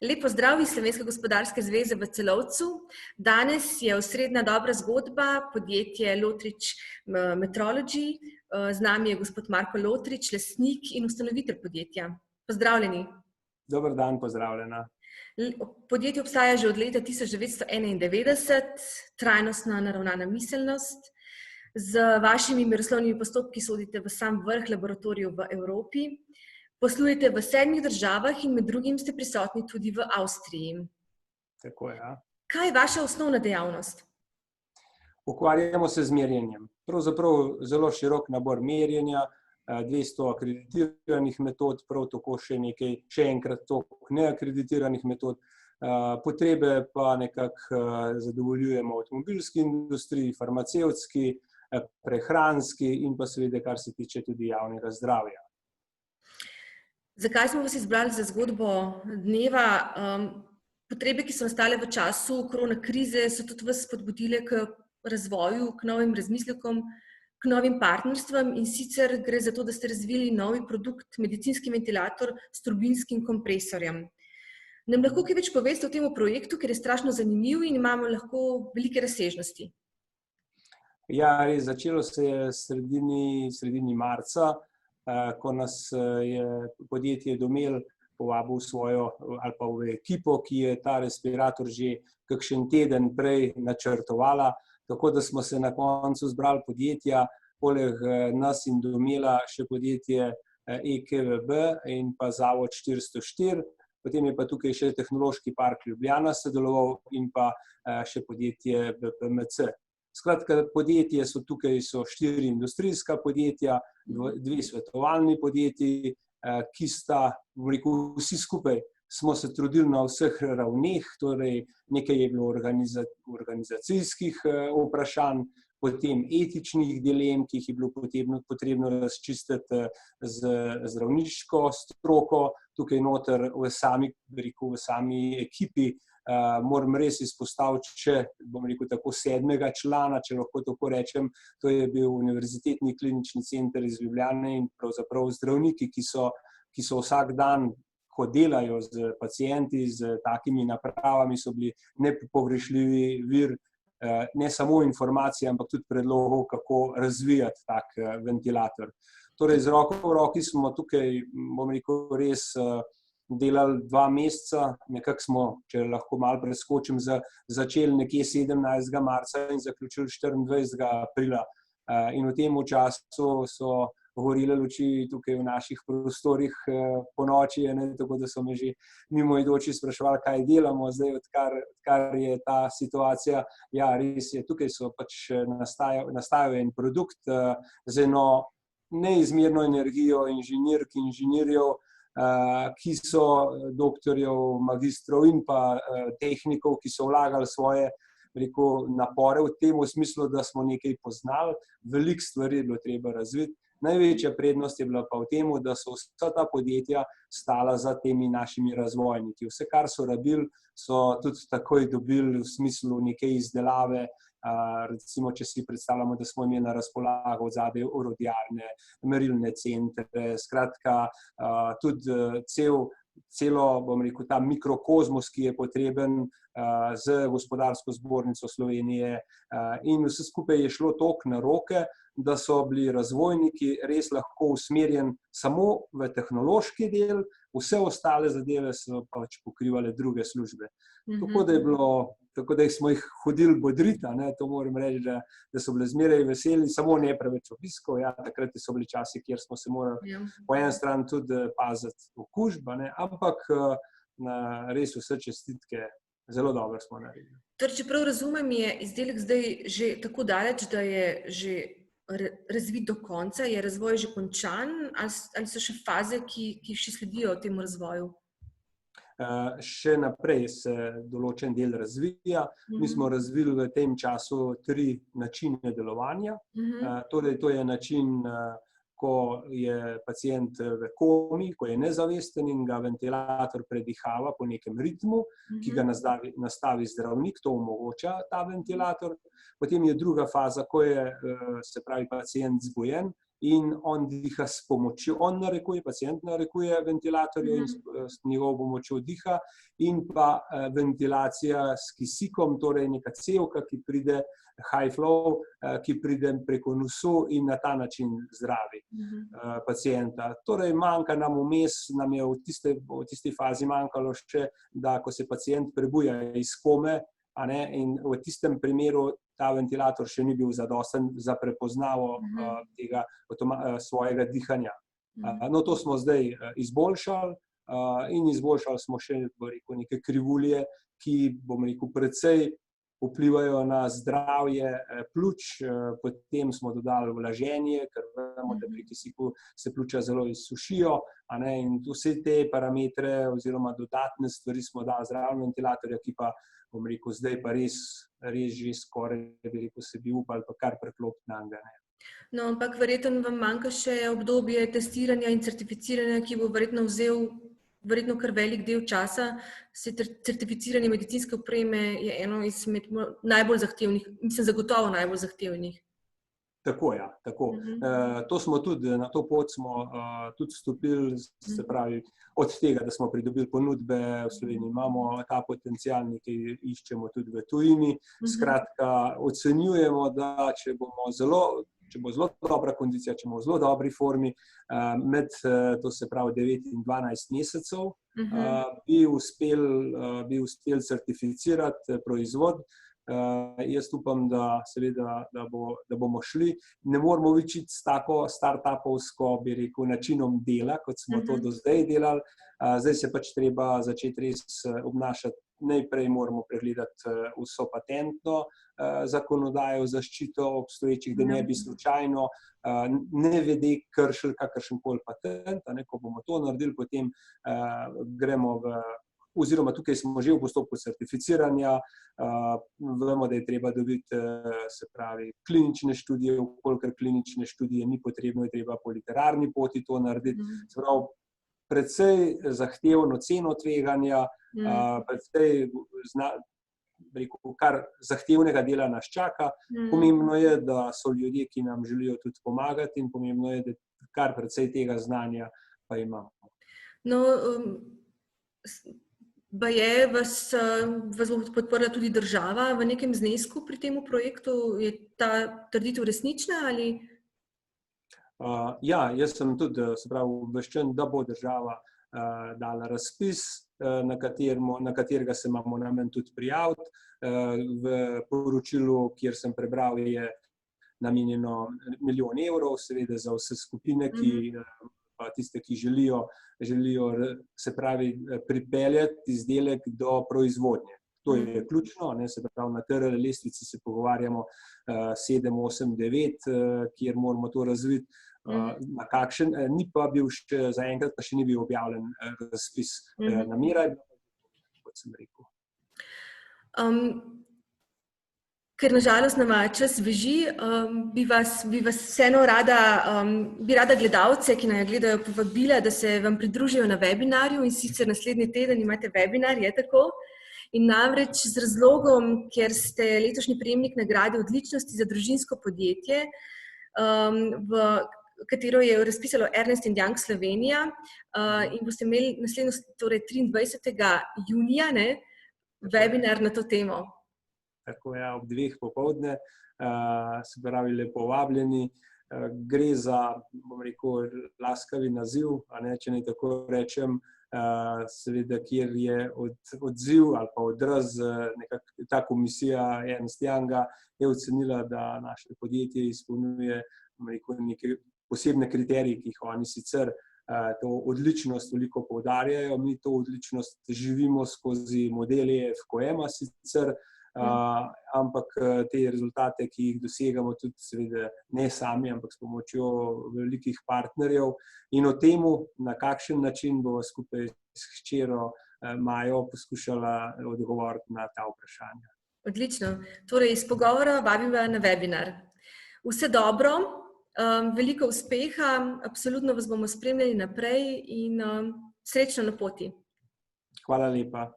Lep pozdrav iz Slovenske gospodarske zveze v Celovcu. Danes je osrednja dobra zgodba podjetje Lotrič Metrology. Z nami je gospod Marko Lotrič, lastnik in ustanovitelj podjetja. Pozdravljeni. Dober dan, pozdravljena. Podjetje obstaja že od leta 1991, trajnostna naravnana miselnost. Z vašimi meroslovnimi postopki sodite v sam vrh laboratorijev v Evropi. Poslujete v 7 državah in med drugim ste prisotni tudi v Avstriji. Tako je, ja. Kaj je vaša osnovna dejavnost? Ukvarjamo se z merjenjem. Pravzaprav zelo širok nabor merjenja, 200 akreditiranih metod, prav tako še enkrat toliko neakreditiranih metod. Potrebe pa nekako zadovoljujemo avtomobilski industriji, farmacevtski, prehranski in pa seveda, kar se tiče tudi javnega zdravja. Zakaj smo vas izbrali za zgodbo dneva? Potrebe, ki so nastale v času korona krize, so tudi vas spodbudile k razvoju, k novim razmislekom, k novim partnerstvom, in sicer gre za to, da ste razvili novi produkt, medicinski ventilator s turbinskim kompresorjem. Nam lahko kaj več poveste o tem projektu, ker je strašno zanimiv in imamo lahko velike razsežnosti? Ja, res, začelo se je sredini marca, ko nas je podjetje Domel povabil v svojo ali pa v ekipo, ki je ta respirator že kakšen teden prej načrtovala, tako da smo se na koncu zbrali podjetja, poleg nas in Domela še podjetje EKVB in pa Zavod 404, potem je pa tukaj še Tehnološki park Ljubljana sodeloval in pa še podjetje BPMC. Skratka, podjetje so tukaj 4 industrijska podjetja, 2 svetovalni podjetji, ki sta, vsi skupaj smo se trudili na vseh ravneh, torej nekaj je bilo organizacijskih vprašanj, potem etičnih dilem, ki jih je bilo potrebno razčistiti z zdravniško stroko, tukaj noter v sami ekipi. Moram res izpostaviti še, tako 7. člana, če lahko tako rečem, to je bil Univerzitetni klinični center iz Ljubljane in pravzaprav zdravniki, ki so vsak dan, ko delajo z pacienti, z takimi napravami, so bili nepogrešljivi vir ne samo informacij, ampak tudi predlogov, kako razvijati tak ventilator. Torej, z roko v roki smo tukaj, res delali 2 meseca, nekako smo, če lahko malo preskočim, začeli nekje 17. marca in zaključili 24. aprila. In v tem času so govorile luči tukaj v naših prostorih po noči, tako da so me že mimoidoči spraševali, kaj delamo zdaj, odkar je ta situacija. Ja, res je, tukaj so pač nastajal en produkt z eno neizmerno energijo inženirk in inženirjev, ki so doktorjev, magistrov in pa tehnikov, ki so vlagali svoje napore v tem smislu, da smo nekaj poznali, veliko stvari je bilo treba razviti. Največja prednost je bila pa v tem, da so vsa ta podjetja stala za temi našimi razvojniki. Vse, kar so rabili, so tudi takoj dobili v smislu neke izdelave. Recimo, če si predstavljamo, da smo imeli na razpolago zadaj orodjarne, merilne centre, skratka, tudi celo, ta mikrokozmos, ki je potreben z Gospodarsko zbornico Slovenije, in vse skupaj je šlo toliko na roke, da so bili razvojniki res lahko usmerjeni samo v tehnološki del, vse ostale zadeve so pač pokrivale druge službe. Tako da smo jih hodili bodriti, to moram reči, da so bile zmeraj veseli, samo ne preveč obiskov. Ja, takrat so bili časi, kjer smo se morali po eni strani tudi paziti okužb, ampak res vse čestitke, zelo dobro smo naredili. Torej, če prav razumem, je izdelek zdaj že tako daleč, da je že razvit do konca, je razvoj že končan, ali so še faze, ki še sledijo temu razvoju? Še naprej se določen del razvija. Mi smo razvili v tem času 3 načine delovanja. Torej, to je način, ko je pacient v komi, ko je nezavesten in ga ventilator predihava po nekem ritmu, ki ga nastavi zdravnik, to omogoča ta ventilator. Potem je druga faza, ko je, se pravi, pacient zbujen in on diha s pomočjo, pacient narekuje ventilatorje in s njegovo pomočjo diha, in pa ventilacija s kisikom, torej neka cevka, ki pride, high flow, ki pride preko nosu in na ta način zdravi pacienta. Torej manjka nam vmes, nam je v tisti fazi manjkalo še, da ko se pacient prebuja iz kome, in v tistem primeru ta ventilator še ni bil zadosten za prepoznavo tega svojega dihanja. No, to smo zdaj izboljšali in izboljšali smo še neke krivulje, ki, bom rekel, precej vplivajo na zdravje pljuč, potem smo dodali vlaženje, ker vemo, da pri kisiku se pljuča zelo izsušijo, in vse te parametre oziroma dodatne stvari smo dali zraven ventilatorja, ki pa, bom rekel, zdaj pa res že skoraj, bi rekel, se bi upali pa kar preklopiti na njega. No, ampak verjetno vam manjka še obdobje testiranja in certificiranja, ki bo verjetno vzel kar velik del časa. Certificiranje medicinske opreme je eno izmed najbolj zahtevnih, mislim, zagotovo najbolj zahtevnih. Tako, ja, tako. To smo tudi, na to pot smo tudi vstopili, se pravi, od tega, da smo pridobili ponudbe v Sloveniji, imamo ta potencial, nekaj iščemo tudi v tujini. Skratka, ocenjujemo, da če bo zelo dobra kondicija, če bomo v zelo dobri formi, med, to se pravi, 9 in 12 mesecev, bi uspeli certificirati proizvod. Jaz upam, da bomo šli. Ne moramo učiti s tako startupovsko, bi rekel, načinom dela, kot smo to do zdaj delali. Zdaj se pač treba začeti res obnašati. Najprej moramo pregledati vso patentno zakonodajo, zaščito obstoječih, da ne bi slučajno nevede kršili kakršenkoli patent. Ko bomo to naredili, potem gremo oziroma tukaj smo že v postopku certificiranja, vemo, da je treba dobiti, se pravi, klinične študije, kolikor klinične študije ni potrebno, je treba po literarni poti to narediti. Se pravi, precej zahtevno ceno tveganja, precej kar zahtevnega dela nas čaka. Pomembno je, da so ljudje, ki nam želijo tudi pomagati, in pomembno je, da kar precej tega znanja pa imamo. No, baje vas bo podprla tudi država v nekem znesku pri tem projektu. Je ta trditev resnična ali? Ja, jaz sem tudi, se pravi, obveščen, da bo država dala razpis, na katerega se imamo namen tudi prijaviti. V poročilu, kjer sem prebral, je namenjeno 1 milijon evrov, seveda za vse skupine, pa tiste, ki želijo, se pravi, pripeljati izdelek do proizvodnje. To je ključno, se pravi, na TRL lestvici se pogovarjamo 7, 8, 9, kjer moramo to razviti. Na kakšen, ni pa bil še, zaenkrat pa še ni bil objavljen razpis. Namera je bila, kot sem rekel. Ker nažalost nama čas beži, bi vseeno rada gledalce, ki naj gledajo, povabila, da se vam pridružijo na webinarju, in sicer naslednji teden imate webinar, je tako? In namreč z razlogom, ker ste letošnji prejemnik nagrade odličnosti za družinsko podjetje, katero je razpisalo Ernst & Young Slovenija, in boste imeli naslednjo, torej 23. junija, webinar na to temo. Tako je, ob 2 popoldne, se pravi, lepo vabljeni. Gre za, bom rekel, laskavi naziv, če ne tako rečem, seveda, kjer je odziv ali pa odraz, ta komisija Ernst & Younga je ocenila, da naše podjetje izpolnjuje, bom rekel, neke posebne kriterije, ki jih oni sicer to odličnost veliko poudarjajo. Mi to odličnost živimo skozi model EFQM-a sicer, ampak te rezultate, ki jih dosegamo, tudi seveda ne sami, ampak s pomočjo velikih partnerjev. In o tem, na kakšen način bomo skupaj s hčero Majo poskušala odgovoriti na ta vprašanja. Odlično. Torej, iz pogovora vabim na webinar. Vse dobro, veliko uspeha, absolutno vas bomo spremljali naprej in srečno na poti. Hvala lepa.